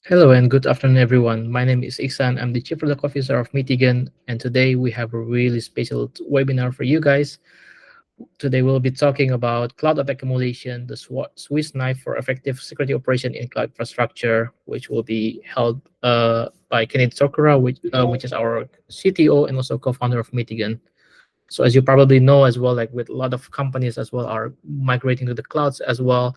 Hello and good afternoon, everyone. My name is Iksan. I'm the Chief Product Officer of Mitigan, and today we have a really special webinar for you guys. Today we'll be talking about Cloud Attack Emulation, the Swiss knife for effective security operation in cloud infrastructure, which will be held by Kenneth Sokura, which is our CTO and also co-founder of Mitigan. So as you probably know as well, like with a lot of companies as well are migrating to the clouds as well,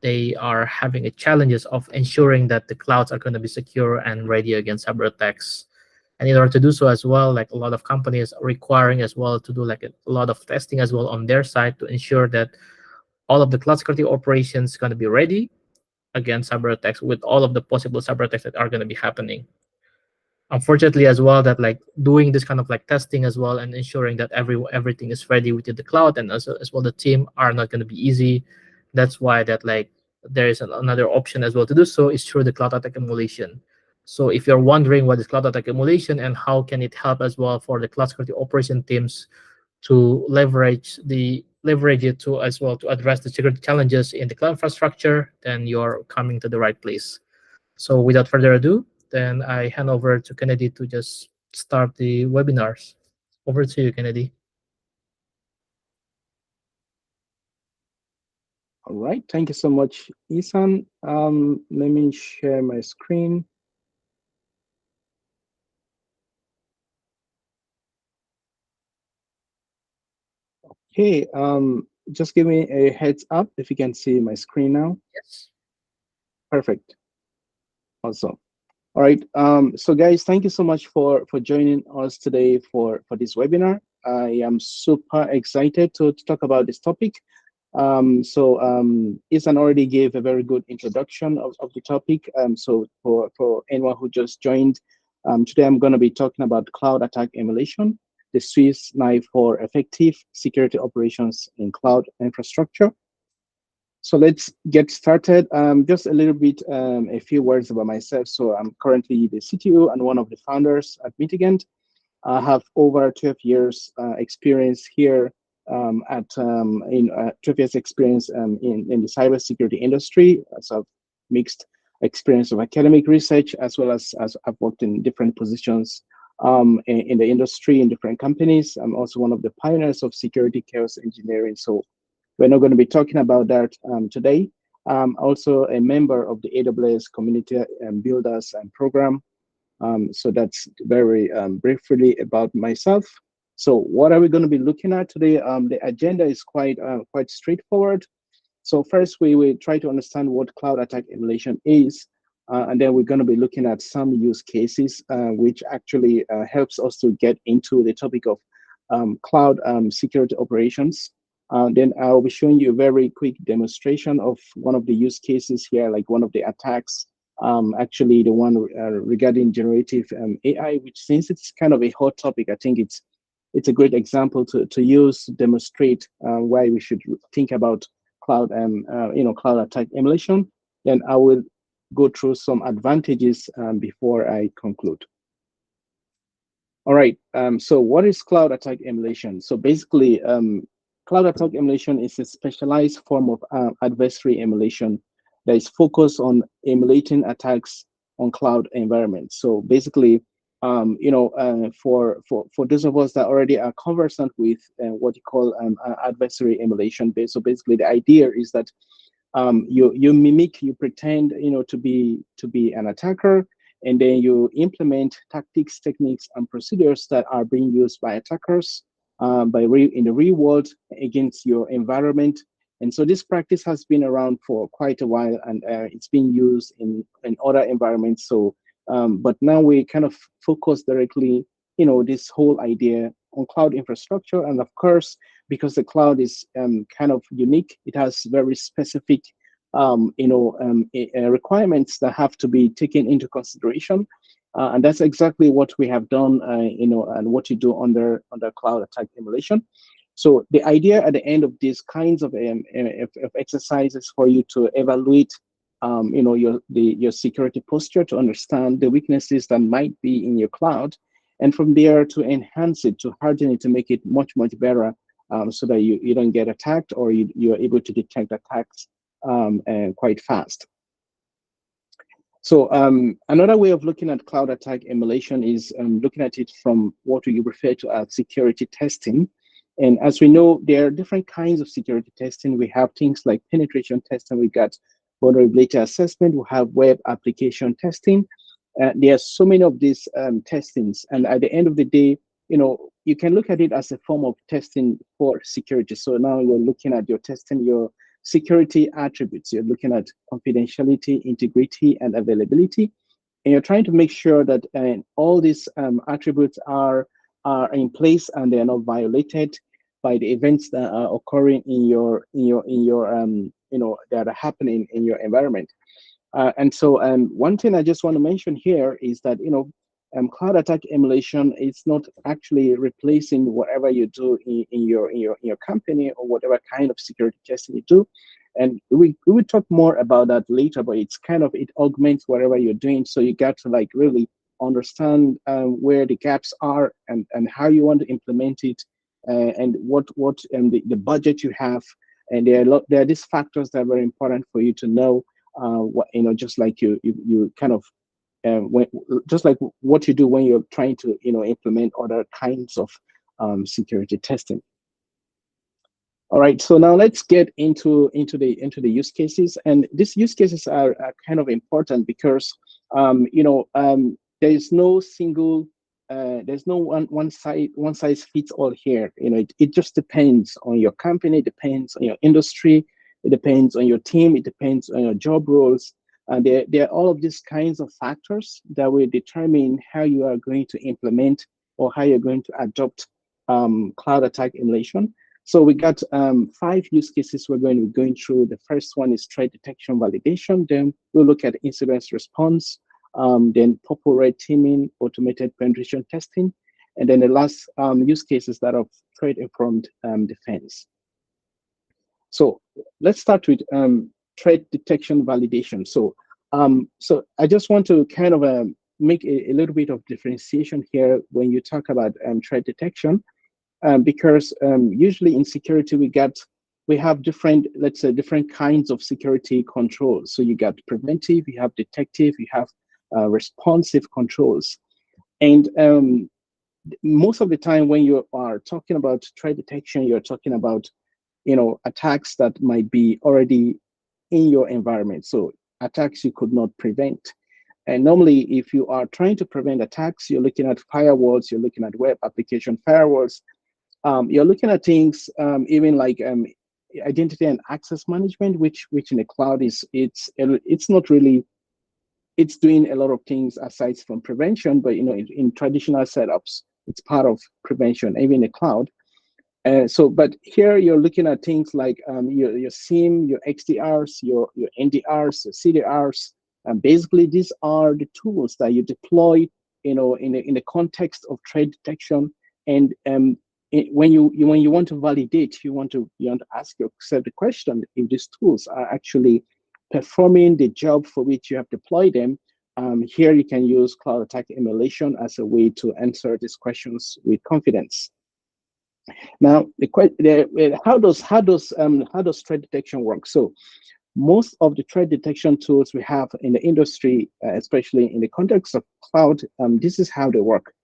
they are having a challenges of ensuring that the clouds are going to be secure and ready against cyber attacks. And in order to do so as well, like a lot of companies are requiring as well to do like a lot of testing as well on their side to ensure that all of the cloud security operations going to be ready against cyber attacks with all of the possible cyber attacks that are going to be happening. Unfortunately as well, that like doing this kind of like testing as well and ensuring that everything is ready within the cloud and as well the team are not going to be easy. That's why that like there is another option as well to do so is through the cloud attack emulation. So if you're wondering what is cloud attack emulation and how can it help as well for the cloud security operation teams to leverage it to as well to address the security challenges in the cloud infrastructure, then you're coming to the right place. So without further ado, then I hand over to Kennedy to just start the webinars. Over to you, Kennedy. All right, thank you so much, Isan. Let me share my screen. Okay, just give me a heads up if you can see my screen now. Yes. Perfect, awesome. All right, so guys, thank you so much for joining us today for this webinar. I am super excited to talk about this topic. Isan already gave a very good introduction of the topic. So for anyone who just joined, today I'm going to be talking about cloud attack emulation, the Swiss knife for effective security operations in cloud infrastructure. So let's get started. Just a little bit, a few words about myself. So I'm currently the CTO and one of the founders at Mitigant. I have over 12 years experience here at in 12 years experience in the cybersecurity industry. So I've mixed experience of academic research as I've worked in different positions in the industry in different companies. I'm also one of the pioneers of security chaos engineering. So we're not going to be talking about that today. Also a member of the AWS community builders and program. So that's very briefly about myself. So what are we going to be looking at today? The agenda is quite straightforward. So first, we will try to understand what cloud attack emulation is, and then we're going to be looking at some use cases, which actually helps us to get into the topic of cloud security operations. Then I'll be showing you a very quick demonstration of one of the use cases here, like one of the attacks, actually the one regarding generative AI, which since it's kind of a hot topic, I think it's a great example to use to demonstrate why we should think about cloud attack emulation. Then I will go through some advantages before I conclude. All right. So what is cloud attack emulation? So basically, cloud attack emulation is a specialized form of adversary emulation that is focused on emulating attacks on cloud environments. So basically, for those of us that already are conversant with what you call adversary emulation, so basically the idea is that you mimic, you pretend, to be an attacker, and then you implement tactics, techniques, and procedures that are being used by attackers in the real world against your environment. And so this practice has been around for quite a while, and it's being used in other environments. So, but now we kind of focus directly, this whole idea on cloud infrastructure. And of course, because the cloud is kind of unique, it has very specific requirements that have to be taken into consideration. And that's exactly what we have done, and what you do under cloud attack emulation. So the idea at the end of these kinds of exercises for you to evaluate, your security posture, to understand the weaknesses that might be in your cloud, and from there to enhance it, to harden it, to make it much better, so that you don't get attacked, or you're able to detect attacks quite fast. So another way of looking at cloud attack emulation is looking at it from what we refer to as security testing. And as we know, there are different kinds of security testing. We have things like penetration testing, we got vulnerability assessment, we have web application testing. There are so many of these testings. And at the end of the day, you can look at it as a form of testing for security. So now you're looking at your testing, your security attributes. You're looking at confidentiality, integrity, and availability. And you're trying to make sure that all these attributes are in place and they are not violated by the events that are occurring that are happening in your environment. And so one thing I just want to mention here is that, cloud attack emulation is not actually replacing whatever you do in your company or whatever kind of security testing you do. And we will talk more about that later, but it augments whatever you're doing. So you got to like really understand where the gaps are and how you want to implement it, and what the budget you have. And there are these factors that are very important for you to know, just like you kind of when just like what you do when you're trying to implement other kinds of security testing. All right, so now let's get into the use cases, and these use cases are kind of important because there is no single there's no one size fits all here. It just depends on your company, it depends on your industry, it depends on your team, it depends on your job roles, and there are all of these kinds of factors that will determine how you are going to implement or how you're going to adopt cloud attack emulation. So we got 5 use cases we're going to be going through. The first one is threat detection validation. Then we'll look at incident response, then purple red teaming, automated penetration testing, and then the last use cases that are threat informed defense. So let's start with threat detection validation. So I just want to kind of make a little bit of differentiation here when you talk about threat detection. Because usually in security we have different, let's say, different kinds of security controls. So you got preventive, you have detective, you have responsive controls. And most of the time when you are talking about threat detection, you're talking about attacks that might be already in your environment. So attacks you could not prevent. And normally, if you are trying to prevent attacks, you're looking at firewalls, you're looking at web application firewalls, you're looking at things even like identity and access management, which in the cloud it's not really, it's doing a lot of things aside from prevention, but in traditional setups, it's part of prevention, even in the cloud. But here you're looking at things like your SIEM, your XDRs, your NDRs, your CDRs. And basically, these are the tools that you deploy, in the context of threat detection. And when you want to validate, you want to ask yourself the question if these tools are actually performing the job for which you have deployed them. Here you can use cloud attack emulation as a way to answer these questions with confidence. Now, how does threat detection work? So most of the threat detection tools we have in the industry, especially in the context of cloud, this is how they work.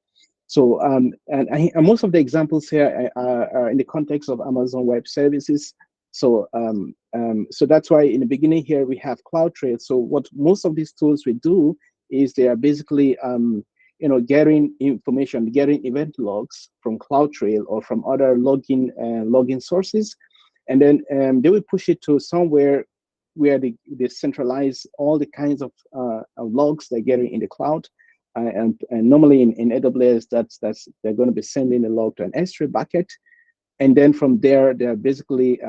So and most of the examples here are in the context of Amazon Web Services. So that's why in the beginning here we have CloudTrail. So what most of these tools we do is they are basically getting information, getting event logs from CloudTrail or from other login sources, and then they will push it to somewhere where they centralize all the kinds of logs they're getting in the cloud. And normally in AWS, that's they're going to be sending a log to an S3 bucket, and then from there they're basically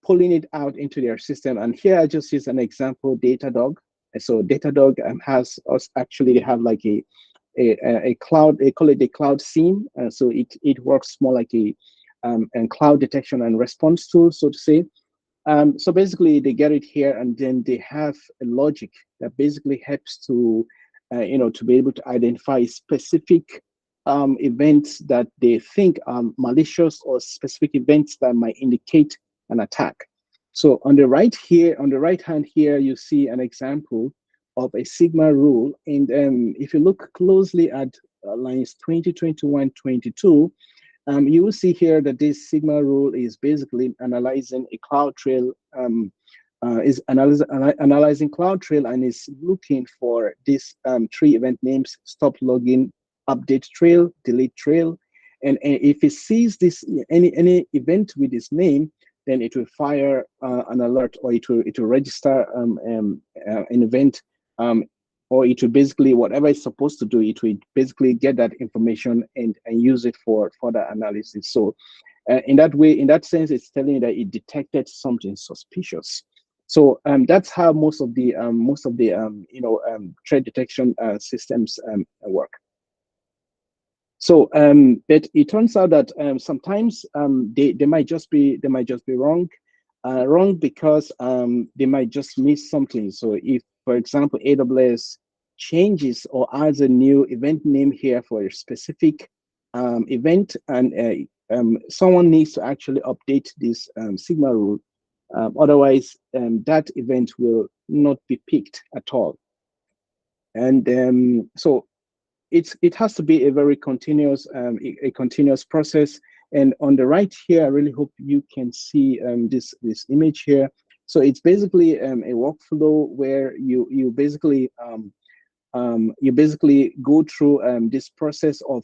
pulling it out into their system. And here I just use an example, Datadog. And so Datadog has us actually, they have like a cloud, they call it a cloud SIEM. So it works more like a cloud detection and response tool, so to say. So basically, they get it here, and then they have a logic that basically helps to to be able to identify specific events that they think are malicious, or specific events that might indicate an attack. So on the right hand here, you see an example of a Sigma rule. And if you look closely at lines 20, 21, 22, you will see here that this Sigma rule is basically analyzing a CloudTrail, analyzing CloudTrail and is looking for these three event names: stop login, update trail, delete trail. And if it sees this any event with this name, then it will fire an alert, or it will register an event, or it will basically, whatever it's supposed to do, it will basically get that information and use it for further analysis. So in that way, in that sense, it's telling you that it detected something suspicious. So that's how most of the threat detection systems work. So, but it turns out that sometimes they might just be wrong, wrong because they might just miss something. So, if, for example, AWS changes or adds a new event name here for a specific event, and someone needs to actually update this Sigma rule. Otherwise, that event will not be picked at all. And so it has to be a very continuous a continuous process. And on the right here, I really hope you can see this image here. So it's basically a workflow where you basically go through this process of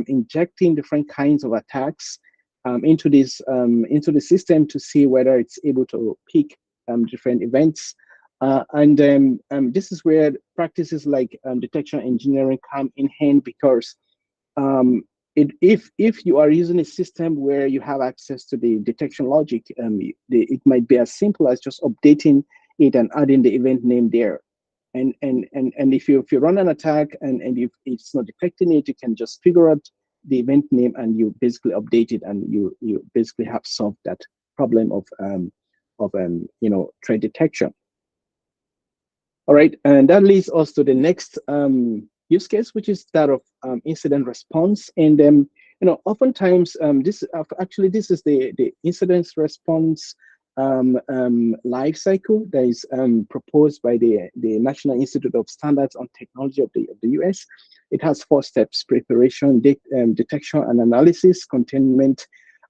injecting different kinds of attacks into the system to see whether it's able to pick different events. And this is where practices like detection engineering come in hand, because if you are using a system where you have access to the detection logic, it might be as simple as just updating it and adding the event name there. And if you run an attack and if it's not detecting it, you can just figure out the event name and you basically update it, and you basically have solved that problem of threat detection. All right, and that leads us to the next use case, which is that of incident response. And oftentimes this is the incident response life cycle that is proposed by the National Institute of Standards on Technology of the US. It has 4 steps: preparation, detection and analysis, containment,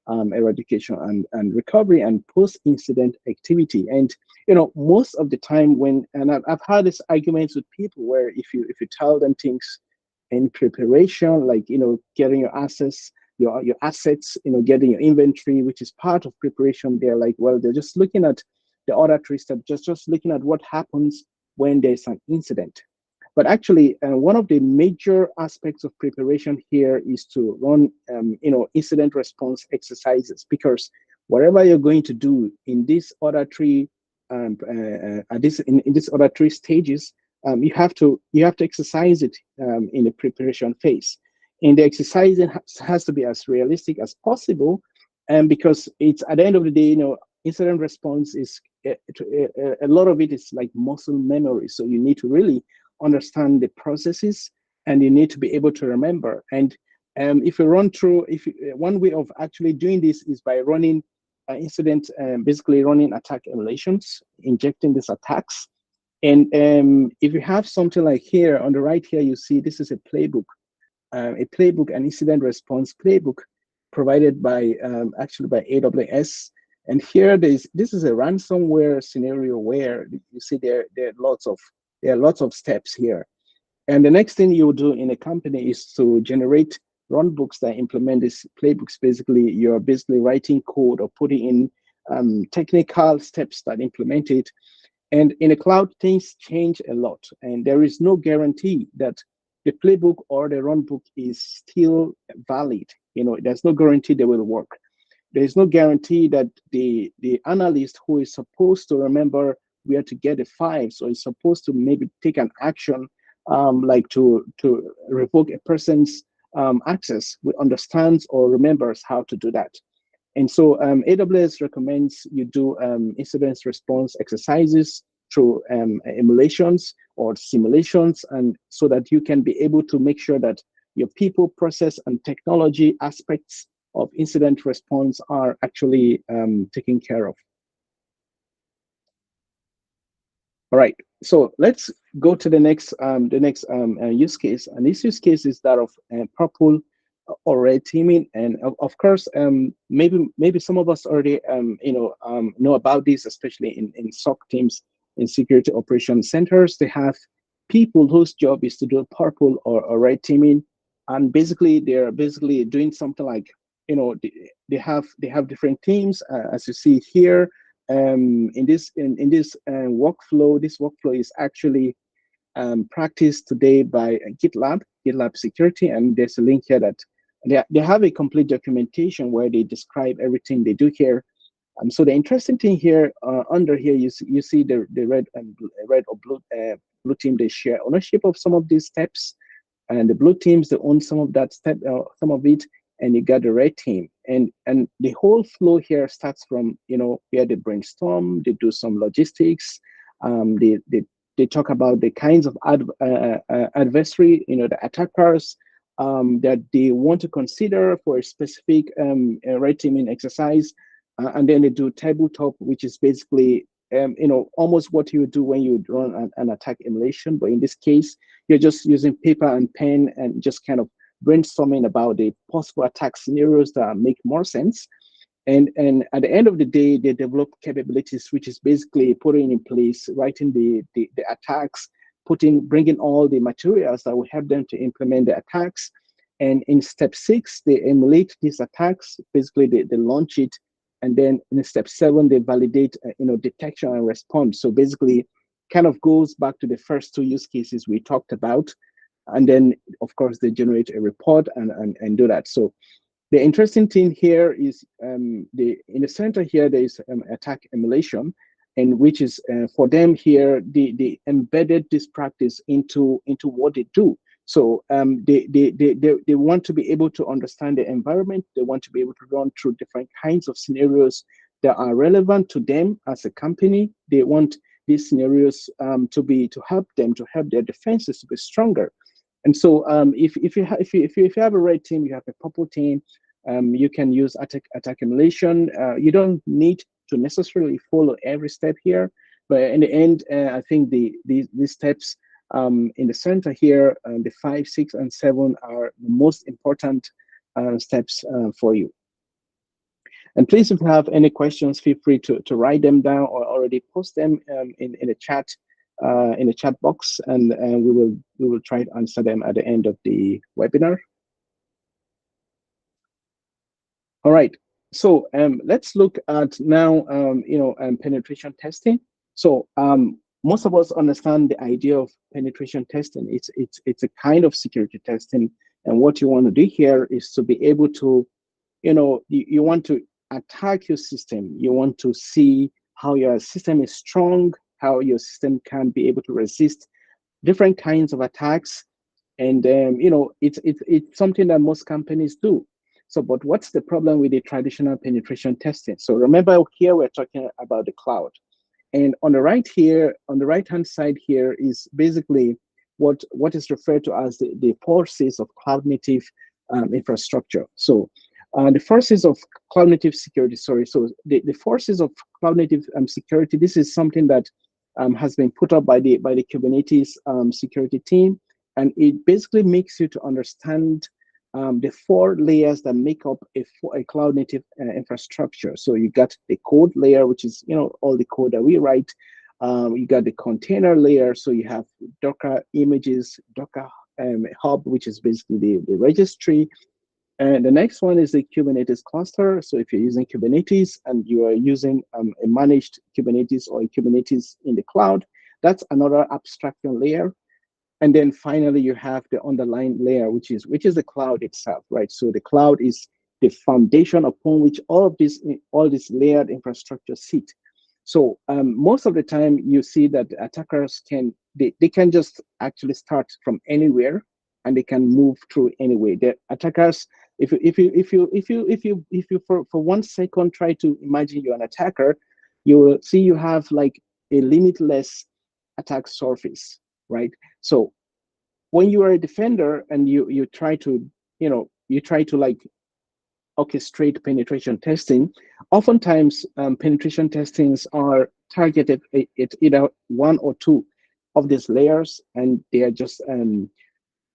eradication and recovery, and post-incident activity. And most of the time and I've had this arguments with people where if you tell them things in preparation, like getting your assets, your assets, getting your inventory, which is part of preparation, they're like, well, they're just looking at the other 3 steps, just looking at what happens when there's an incident. But actually, one of the major aspects of preparation here is to run, incident response exercises, because whatever you're going to do in these other 3, in these other 3 stages, you have to exercise it in the preparation phase. And the exercising has to be as realistic as possible, and because it's at the end of the day, incident response is a lot of it is like muscle memory. So you need to really understand the processes, and you need to be able to remember. And if you run through, one way of actually doing this is by running basically running attack emulations, injecting these attacks. And if you have something like here on the right here, you see this is a playbook, an incident response playbook provided by actually by AWS. And here this is a ransomware scenario where you see there are lots of steps here. And the next thing you do in a company is to generate runbooks that implement these playbooks. Basically, you're basically writing code or putting in technical steps that implement it. And in the cloud, things change a lot, and there is no guarantee that the playbook or the runbook is still valid. There's no guarantee they will work. There is no guarantee that the analyst who is supposed to remember where to get the files, or is supposed to maybe take an action, like to revoke a person's access, understands or remembers how to do that. And so AWS recommends you do incident response exercises through emulations or simulations, and so that you can be able to make sure that your people, process, and technology aspects of incident response are actually taken care of. All right, so let's go to the next use case, and this use case is that of purple or red teaming. And of course, maybe some of us already know about this, especially in SOC teams, in security operations centers. They have people whose job is to do purple or red teaming, and basically they're basically doing something like, they have different teams, as you see here. In this workflow, this workflow is actually practiced today by GitLab Security, and there's a link here that they have a complete documentation where they describe everything they do here. So the interesting thing here, under here, you see the red or blue team. They share ownership of some of these steps, and the blue teams, they own some of that step, some of it, and you got the red team, and the whole flow here starts from, where they brainstorm, they do some logistics, they talk about the kinds of adversary, the attackers, that they want to consider for a specific red teaming exercise, and then they do tabletop, which is basically almost what you would do when you run an attack emulation, but in this case, you're just using paper and pen and just kind of brainstorming about the possible attack scenarios that make more sense. And at the end of the day, they develop capabilities, which is basically putting in place, writing the attacks, bringing all the materials that will help them to implement the attacks. And in step 6, they emulate these attacks. Basically, they launch it, and then in step 7, they validate, detection and response. So basically, kind of goes back to the first two use cases we talked about. And then, of course, they generate a report and do that. So the interesting thing here is, in the center here, there is attack emulation, and which is for them here, they embedded this practice into what they do. So they want to be able to understand the environment. They want to be able to run through different kinds of scenarios that are relevant to them as a company. They want these scenarios to help their defenses to be stronger. And so if you have a red team, you have a purple team, you can use attack emulation. You don't need to necessarily follow every step here, but in the end, I think these steps in the center here, the 5, 6, and 7 are the most important steps for you. And please, if you have any questions, feel free to write them down or already post them in the chat box, and we will try to answer them at the end of the webinar. All right, so let's look at now, penetration testing. So most of us understand the idea of penetration testing. It's a kind of security testing, and what you want to do here is to be able to, you want to attack your system. You want to see how your system is strong, how your system can be able to resist different kinds of attacks, and it's something that most companies do. So, but what's the problem with the traditional penetration testing? So remember, here we're talking about the cloud, and on the right-hand side here is basically what is referred to as the forces of cloud native infrastructure. So the forces of cloud native security, sorry. So the forces of cloud native security, this is something that has been put up by the Kubernetes security team, and it basically makes you to understand the 4 layers that make up a cloud native infrastructure. So you got the code layer, which is all the code that we write. You got the container layer, so you have Docker images, Docker hub, which is basically the registry. And the next one is the Kubernetes cluster. So if you're using Kubernetes and you are using a managed Kubernetes or a Kubernetes in the cloud, that's another abstraction layer. And then finally, you have the underlying layer, which is the cloud itself, right? So the cloud is the foundation upon which all this layered infrastructure sit. So most of the time, you see that attackers can just actually start from anywhere, and they can move through anyway. The attackers, if you for 1 second try to imagine you're an attacker, you will see you have like a limitless attack surface, right? So when you are a defender and you try to like orchestrate penetration testing, oftentimes penetration testings are targeted at either 1 or 2 of these layers, and they are just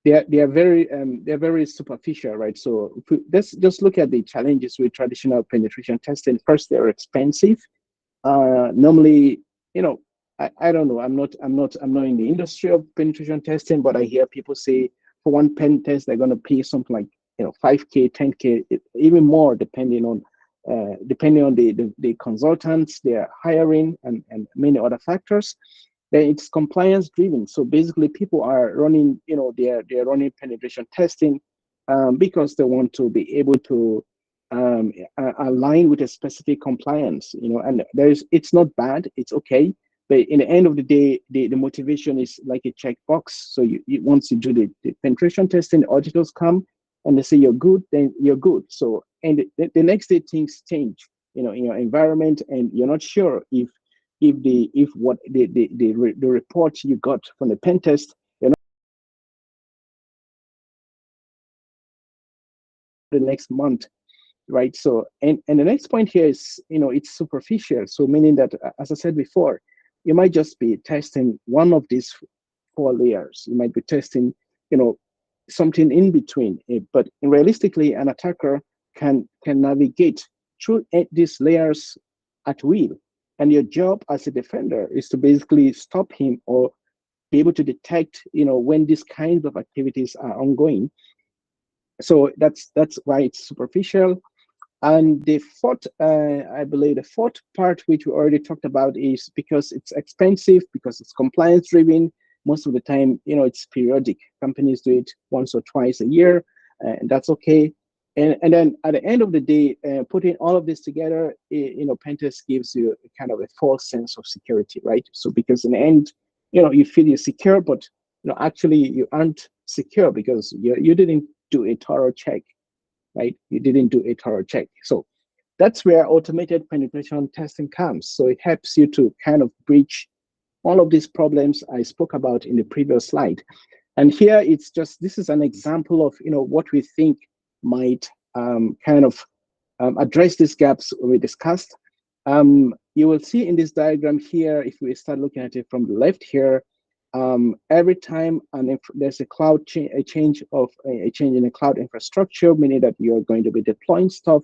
they're very superficial, right? So let's just look at the challenges with traditional penetration testing. First, they're expensive. Normally, you know, I don't know. I'm not in the industry of penetration testing, but I hear people say for one pen test they're going to pay something like 5K, 10K, even more, depending on the consultants they're hiring and many other factors. Then it's compliance driven. So basically, people are running, they're running penetration testing because they want to be able to align with a specific compliance. And it's not bad, it's okay. But in the end of the day, the motivation is like a checkbox. So once you do the penetration testing, the auditors come and they say you're good, then you're good. So and the next day things change, in your environment, and you're not sure if what the report you got from the pen test, the next month, right? So and the next point here is, it's superficial. So meaning that, as I said before, you might just be testing one of these four layers. You might be testing, you know, something in between. But realistically, an attacker can navigate through these layers at will. And your job as a defender is to basically stop him or be able to detect, when these kinds of activities are ongoing. So that's why it's superficial. And the fourth, I believe, the fourth part, which we already talked about, is because it's expensive, because it's compliance driven. Most of the time, it's periodic. Companies do it once or twice a year, and that's okay. And then at the end of the day, putting all of this together, Pentest gives you a kind of a false sense of security, right? So because in the end, you feel you're secure, but actually you aren't secure because you didn't do a thorough check, right? You didn't do a thorough check. So that's where automated penetration testing comes. So it helps you to kind of breach all of these problems I spoke about in the previous slide. And here it's just, this is an example of, what we think might kind of address these gaps we discussed. You will see in this diagram here, if we start looking at it from the left here, every time and if there's a a change in the cloud infrastructure, meaning that you're going to be deploying stuff,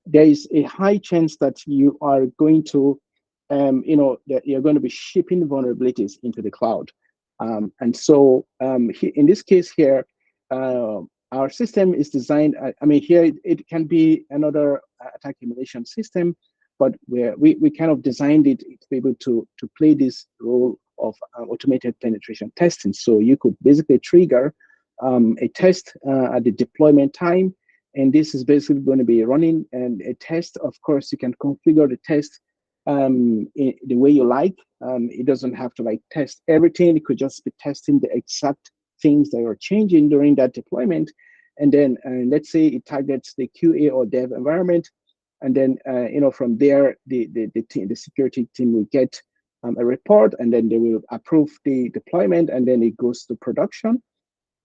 there is a high chance that you are going to, that you're going to be shipping vulnerabilities into the cloud. And so in this case here, our system is designed, I mean, here it can be another attack emulation system, but we kind of designed it to be able to play this role of automated penetration testing. So you could basically trigger a test at the deployment time, and this is basically going to be running and a test. Of course, you can configure the test in the way you like. It doesn't have to like test everything. It could just be testing the exact things that are changing during that deployment. And then let's say it targets the QA or dev environment. And then, from there, the security team will get a report, and then they will approve the deployment, and then it goes to production.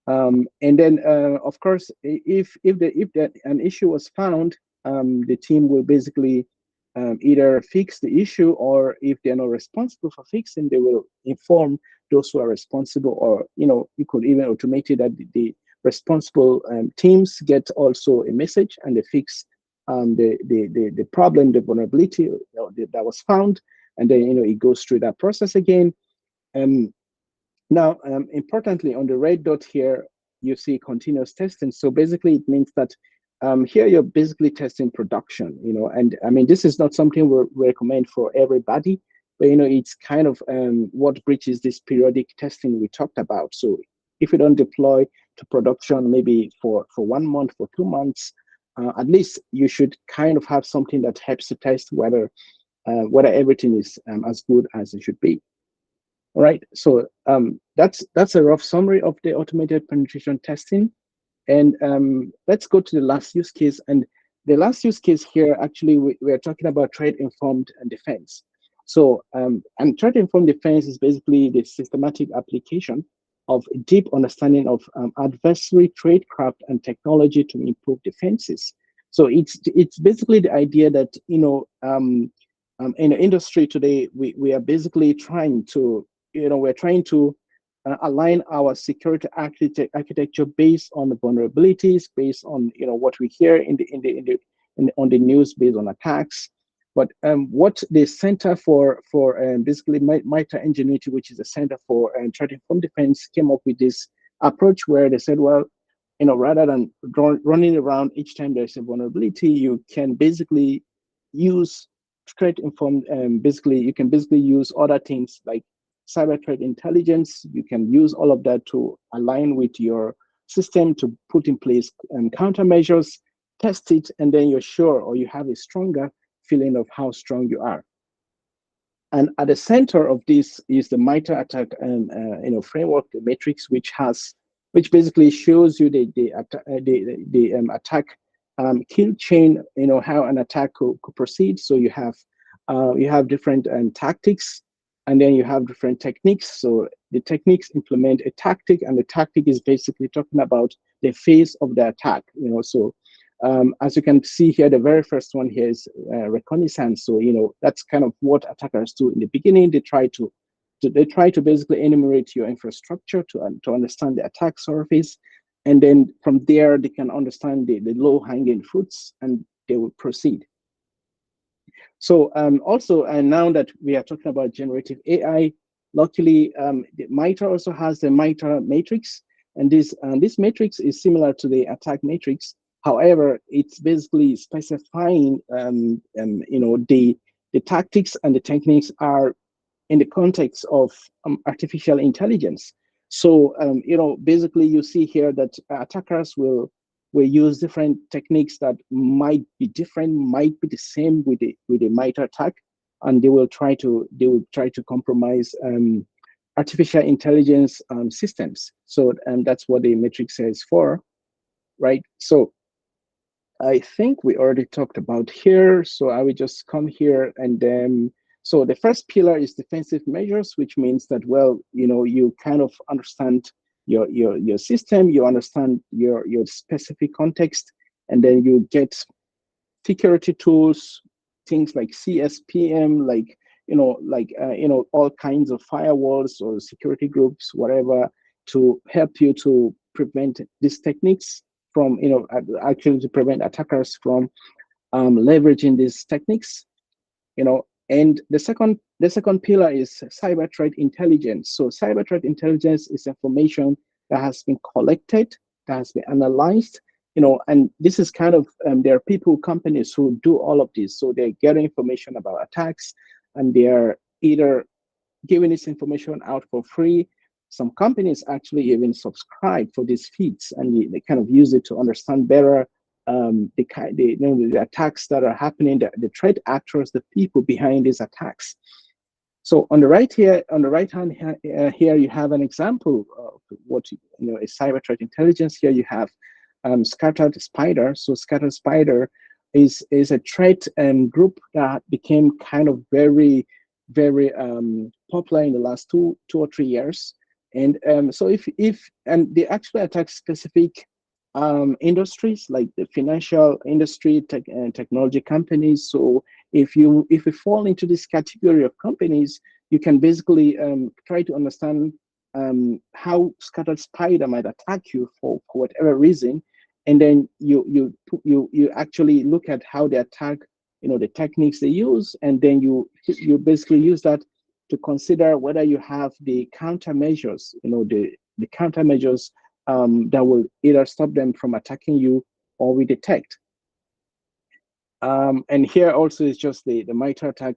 And then, of course, if that an issue was found, the team will basically either fix the issue, or if they're not responsible for fixing, they will inform those who are responsible, or you could even automate it that the responsible teams get also a message and they fix the problem, the vulnerability that was found, and then it goes through that process again. Now, importantly, on the red dot here, you see continuous testing. So basically, it means that here you're basically testing production, and I mean, this is not something we recommend for everybody, but it's kind of what breaches this periodic testing we talked about. So if you don't deploy to production, maybe for 1 month, for 2 months, at least you should kind of have something that helps to test whether everything is as good as it should be. All right, so that's a rough summary of the automated penetration testing. And let's go to the last use case. And the last use case here, actually, we are talking about threat-informed defense. So, and threat-informed defense is basically the systematic application of a deep understanding of adversary tradecraft and technology to improve defenses. So it's basically the idea that, in the industry today, we are basically trying to we're trying to align our security architecture based on the vulnerabilities, based on what we hear on the news, based on attacks. But what the Center for basically MITRE Ingenuity, which is the Center for Threat Informed Defense, came up with this approach where they said, well, rather than running around each time there's a vulnerability, you can basically use threat informed. Basically, you can basically use other things like cyber threat intelligence. You can use all of that to align with your system to put in place countermeasures, test it, and then you're sure, or you have a stronger feeling of how strong you are. And at the center of this is the MITRE attack framework, the matrix, which basically shows you the attack kill chain, how an attack could proceed. So you have different tactics, and then you have different techniques. So the techniques implement a tactic, and the tactic is basically talking about the phase of the attack. So as you can see here, the very first one here is reconnaissance. So that's kind of what attackers do in the beginning. They try to basically enumerate your infrastructure to understand the attack surface, and then from there they can understand the low-hanging fruits, and they will proceed. So also, and now that we are talking about generative AI, luckily the MITRE also has the MITRE matrix, and this matrix is similar to the attack matrix. However, it's basically specifying the tactics and the techniques are in the context of artificial intelligence. So basically you see here that attackers will use different techniques that might be different, might be the same with the MITRE attack, and they will try to compromise artificial intelligence systems. So that's what the matrix says for, right? So I think we already talked about here, so I will just come here and then. So the first pillar is defensive measures, which means that, well, you kind of understand your system, you understand your specific context, and then you get security tools, things like CSPM, like all kinds of firewalls or security groups, whatever, to help you to prevent these techniques from, actually to prevent attackers from leveraging these techniques. And the second pillar is cyber threat intelligence. So cyber threat intelligence is information that has been collected, that has been analyzed, and this is kind of there are companies who do all of this. So they're getting information about attacks, and they're either giving this information out for free. Some companies actually even subscribe for these feeds, and they kind of use it to understand better the attacks that are happening, the threat actors, the people behind these attacks. So on the right hand here, you have an example of what is cyber threat intelligence. Here you have Scattered Spider. So Scattered Spider is a threat group that became kind of very popular in the last two or 3 years. And so if they actually attack specific industries like the financial industry, technology companies. So if you fall into this category of companies, you can basically try to understand how Scattered Spider might attack you for whatever reason, and then you actually look at how they attack, the techniques they use, and then you basically use that to consider whether you have the countermeasures, the countermeasures that will either stop them from attacking you or we detect. And here also is just the MITRE attack,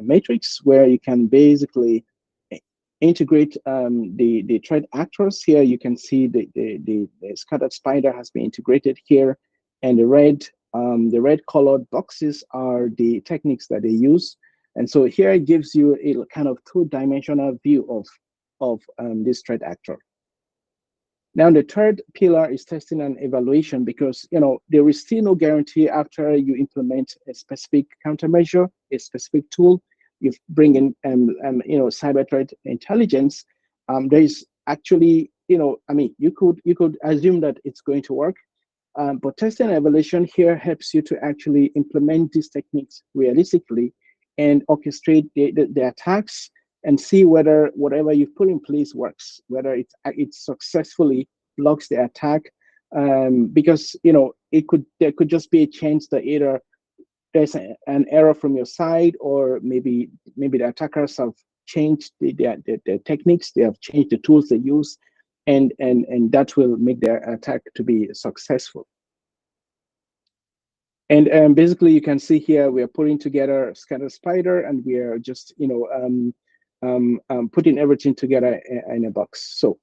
matrix, where you can basically integrate the threat actors. Here you can see the Scattered Spider has been integrated here, and the red colored boxes are the techniques that they use. And so here it gives you a kind of two-dimensional view of this threat actor. Now, the third pillar is testing and evaluation, because there is still no guarantee after you implement a specific countermeasure, a specific tool. You bring in cyber threat intelligence. There is actually, you could assume that it's going to work, but testing and evaluation here helps you to actually implement these techniques realistically and orchestrate the attacks and see whether whatever you've put in place works, whether it successfully blocks the attack. Because there could just be a chance that either there's an error from your side, or maybe the attackers have changed their techniques, they have changed the tools they use, and that will make their attack to be successful. And basically, you can see here we are putting together Scatter Spider, and we are just putting everything together in a box. So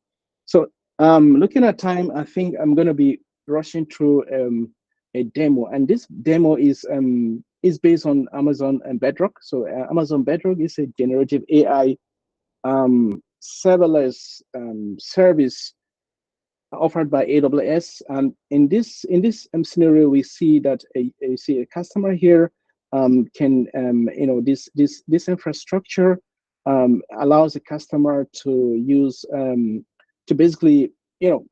looking at time, I think I'm going to be rushing through a demo, and this demo is based on Amazon and Bedrock. So Amazon Bedrock is a generative AI serverless service offered by AWS. And in this scenario, we see that a customer here can this infrastructure allows a customer to use to basically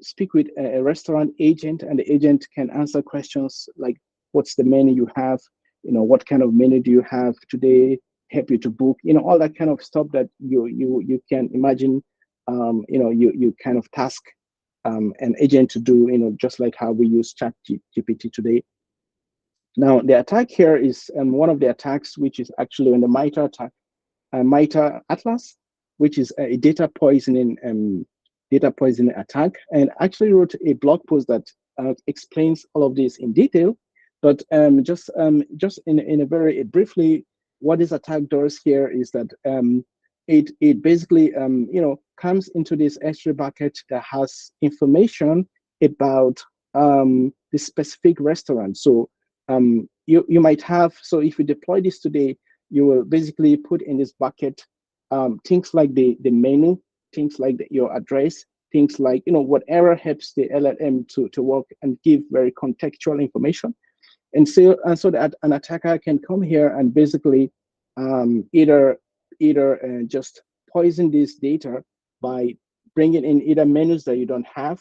speak with a restaurant agent, and the agent can answer questions like, what's the menu you have, what kind of menu do you have today, help you to book, all that kind of stuff that you can imagine, you kind of task an agent to do, just like how we use chat GPT today. Now, the attack here is one of the attacks, which is actually on the MITRE attack, MITRE Atlas, which is a data poisoning attack, and actually wrote a blog post that explains all of this in detail. But just in a very briefly, what this attack does here is that it basically comes into this S3 bucket that has information about the specific restaurant. So you might have, so if you deploy this today, you will basically put in this bucket things like the menu, things like your address, things like whatever helps the LLM to work and give very contextual information. And so that an attacker can come here and basically either just poison this data by bringing in either menus that you don't have,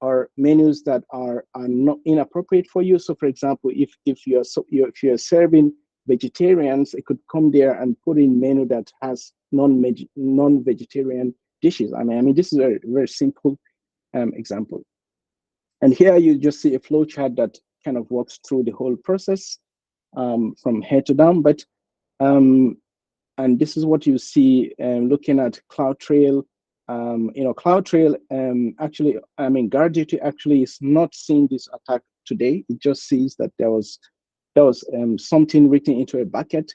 or menus that are not inappropriate for you. So, for example, if you're serving vegetarians, it could come there and put in menu that has non-vegetarian dishes. I mean, this is a very simple example. And here you just see a flow chart that kind of walks through the whole process from head to down. But and this is what you see looking at CloudTrail. CloudTrail actually, I mean, GuardDuty actually is not seeing this attack today. It just sees that there was something written into a bucket.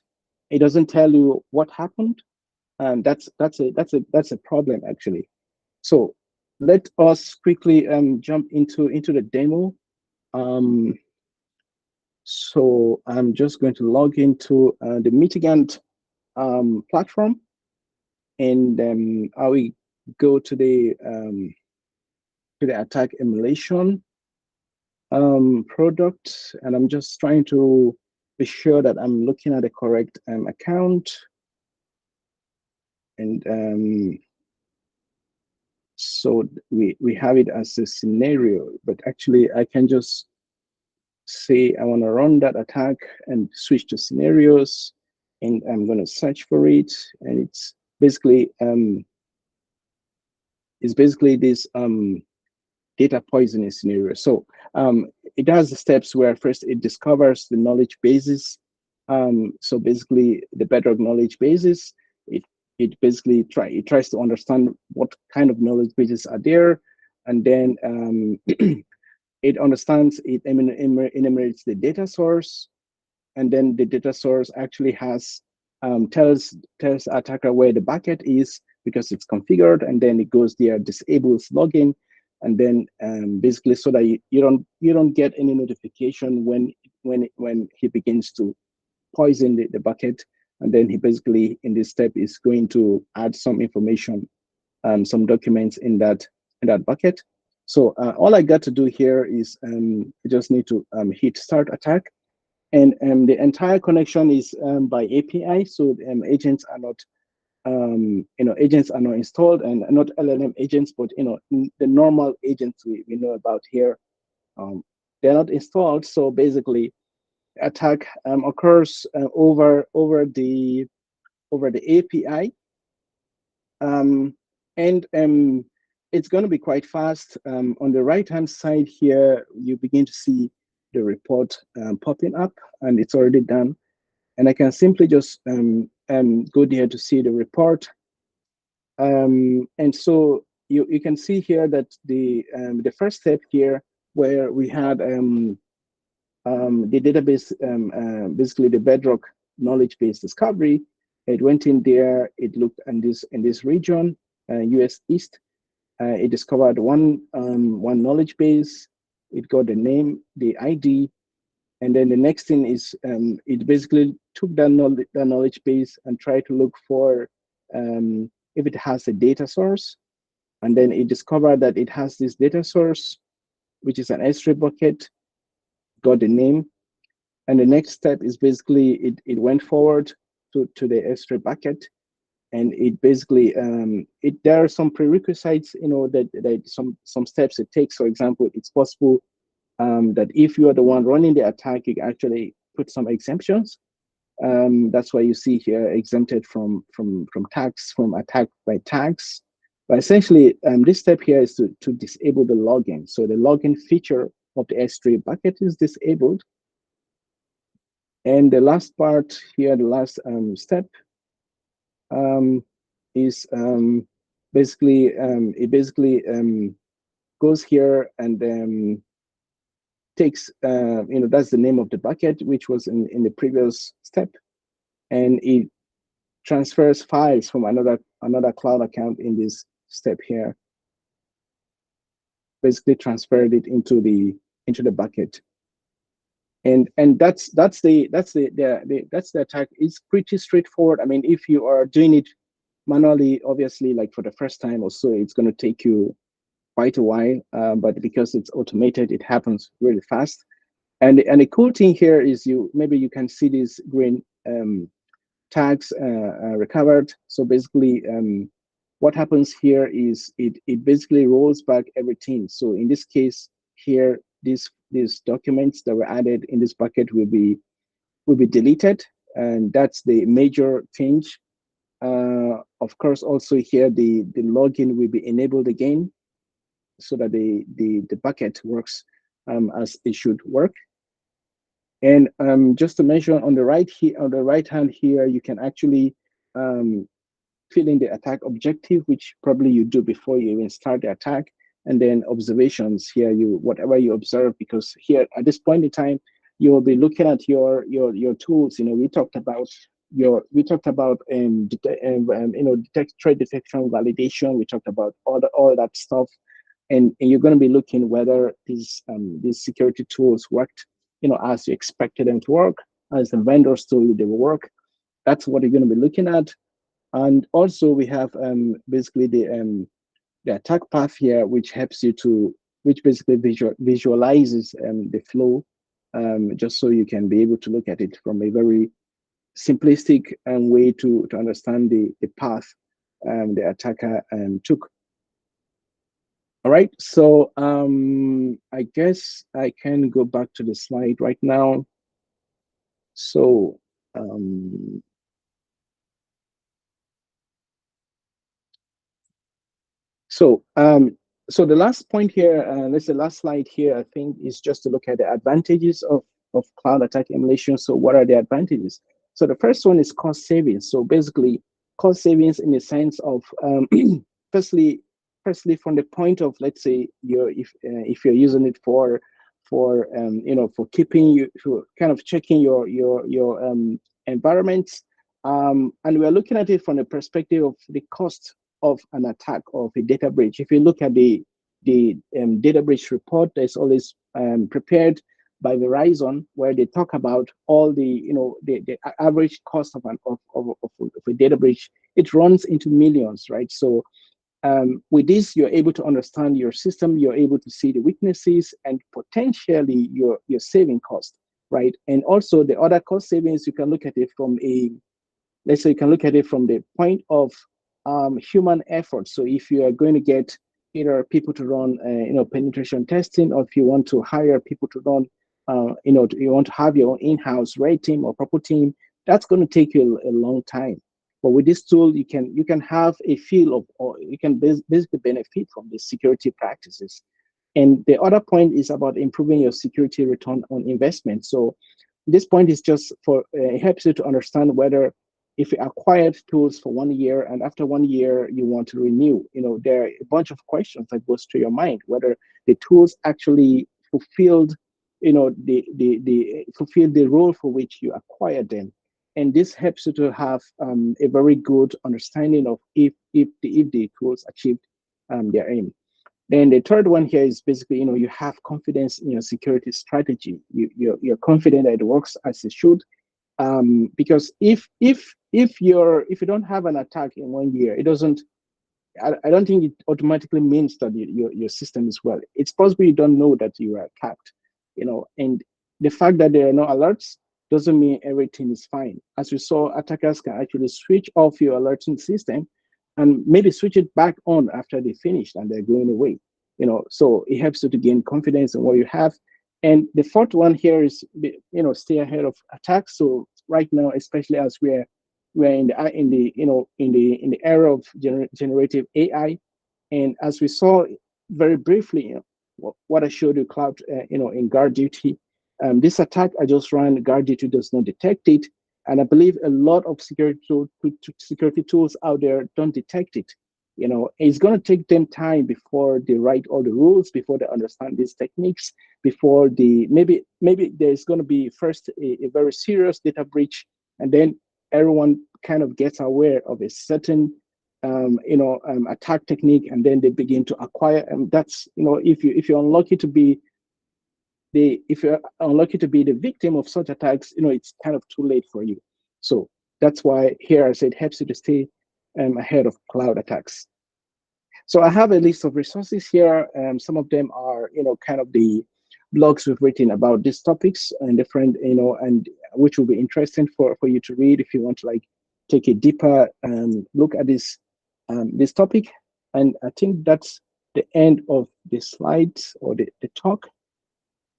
It doesn't tell you what happened, and that's a problem actually. So let us quickly jump into the demo. So I'm just going to log into the Mitigant platform, and I will go to the attack emulation product, and I'm just trying to be sure that I'm looking at the correct account. And so we have it as a scenario, but actually I can just say I want to run that attack and switch to scenarios, and I'm going to search for it, and it's basically this data poisoning scenario. So it does the steps where first it discovers the knowledge bases. So basically the Bedrock knowledge bases, it basically tries to understand what kind of knowledge bases are there, and then it understands, it enumerates the data source, and then the data source actually has tells attacker where the bucket is because it's configured, and then it goes there, disables login, and then basically so that you don't get any notification when he begins to poison the bucket. And then he basically in this step is going to add some information, some documents in that bucket. So all I got to do here is I just need to hit start attack, and the entire connection is by API. So agents are not agents are not installed, and not LLM agents, but the normal agents we know about here, they're not installed. So basically attack occurs over the API, Um, and it's going to be quite fast. On the right-hand side here, you begin to see the report popping up, and it's already done. And I can simply just go there to see the report. And so you can see here that the first step here, where we had the database, basically the Bedrock knowledge base discovery. It went in there. It looked in this region, U.S. East. It discovered one knowledge base. It got the name, the ID, and then the next thing is it basically took that knowledge base and tried to look for if it has a data source. And then it discovered that it has this data source, which is an S3 bucket, got the name. And the next step is basically it went forward to the S3 bucket, and it basically there are some prerequisites, that some steps it takes. For example, it's possible that if you are the one running the attack, you can actually put some exemptions. That's why you see here exempted from tags, from attack by tags. But essentially, this step here is to disable the login. So the login feature of the S3 bucket is disabled. And the last part here, the last step is basically it basically goes here and takes that's the name of the bucket, which was in the previous step, and it transfers files from another cloud account in this step here. Basically transferred it into the bucket. And that's the attack. It's pretty straightforward. I mean, if you are doing it manually, obviously, like for the first time or so, it's going to take you quite a while. But because it's automated, it happens really fast. And the cool thing here is maybe you can see these green tags recovered. So basically, what happens here is it basically rolls back everything. So in this case here, these documents that were added in this bucket will be deleted, and that's the major change. Of course, also here the login will be enabled again, so that the bucket works as it should work. And just to mention, on the right hand here, you can actually fill in the attack objective, which probably you do before you even start the attack. And then observations here, whatever you observe, because here at this point in time, you will be looking at your tools. We talked about detect threat detection, validation. We talked about all that stuff, and you're going to be looking whether these security tools worked, as you expected them to work, as the vendors told you they will work. That's what you're going to be looking at. And also we have basically the attack path here, which helps you which basically visualizes the flow, just so you can be able to look at it from a very simplistic way to understand the path the attacker took. All right, so I guess I can go back to the slide right now. So So, so the last point here, that's the last slide here, I think, is just to look at the advantages of cloud attack emulation. So what are the advantages? So the first one is cost savings. So basically, cost savings in the sense of, firstly, from the point of, let's say, if you're using it for keeping for kind of checking your environments, and we're looking at it from the perspective of the cost of an attack, of a data breach. If you look at the data breach report that's always prepared by Verizon, where they talk about all the average cost of a data breach, it runs into millions, right? So with this, you're able to understand your system, you're able to see the weaknesses, and potentially your saving cost, right? And also the other cost savings, you can look at it from let's say you can look at it from the point of human effort. So if you are going to get either people to run penetration testing, or if you want to hire people to run you want to have your own in-house red team or purple team, that's going to take you a long time. But with this tool, you can have a feel of, or you can basically benefit from the security practices. And the other point is about improving your security return on investment. So this point is just for it helps you to understand whether if you acquired tools for 1 year and after 1 year you want to renew, there are a bunch of questions that goes through your mind whether the tools actually fulfilled, the fulfilled the role for which you acquired them. And this helps you to have a very good understanding of if the tools achieved their aim. Then the third one here is basically, you have confidence in your security strategy. You're confident that it works as it should. Because if you don't have an attack in 1 year, it doesn't. I don't think it automatically means that your system is well. It's possible you don't know that you are attacked, and the fact that there are no alerts doesn't mean everything is fine. As we saw, attackers can actually switch off your alerting system and maybe switch it back on after they finished and they're going away. So it helps you to gain confidence in what you have. And the fourth one here is, stay ahead of attacks. So right now, especially as we're in the era of generative AI, and as we saw very briefly, what I showed you, Cloud, in guard duty, this attack I just ran, guard duty does not detect it, and I believe a lot of security tools out there don't detect it. It's going to take them time before they write all the rules, before they understand these techniques, before maybe there's going to be first a very serious data breach, and then everyone kind of gets aware of a certain attack technique, and then they begin to acquire. And that's, if you're unlucky to be the victim of such attacks, it's kind of too late for you. So that's why here I said helps you to stay ahead of cloud attacks. So I have a list of resources here. Some of them are, kind of the blogs we've written about these topics and different, and which will be interesting for you to read if you want to take a deeper look at this topic. And I think that's the end of the slides or the talk.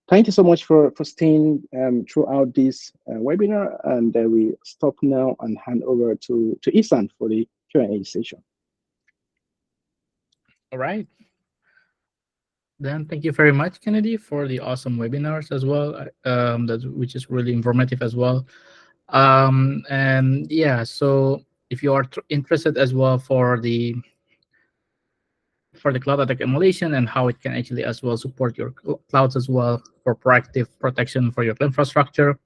Thank you so much for staying throughout this webinar, and we stop now and hand over to Isan for the Q&A session. All right. Then thank you very much, Kennedy, for the awesome webinars as well, which is really informative as well. And yeah, so if you are interested as well for the Cloud Attack Emulation and how it can actually as well support your clouds as well for proactive protection for your infrastructure,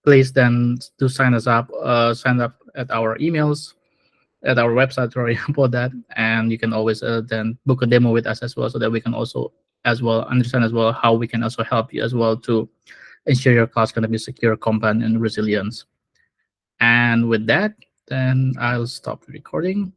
please then do sign up at our emails, at our website, sorry, about that. And you can always then book a demo with us as well, so that we can also as well understand as well how we can also help you as well to ensure your cloud's going to be secure, compliant, and resilience. And with that, then I'll stop the recording.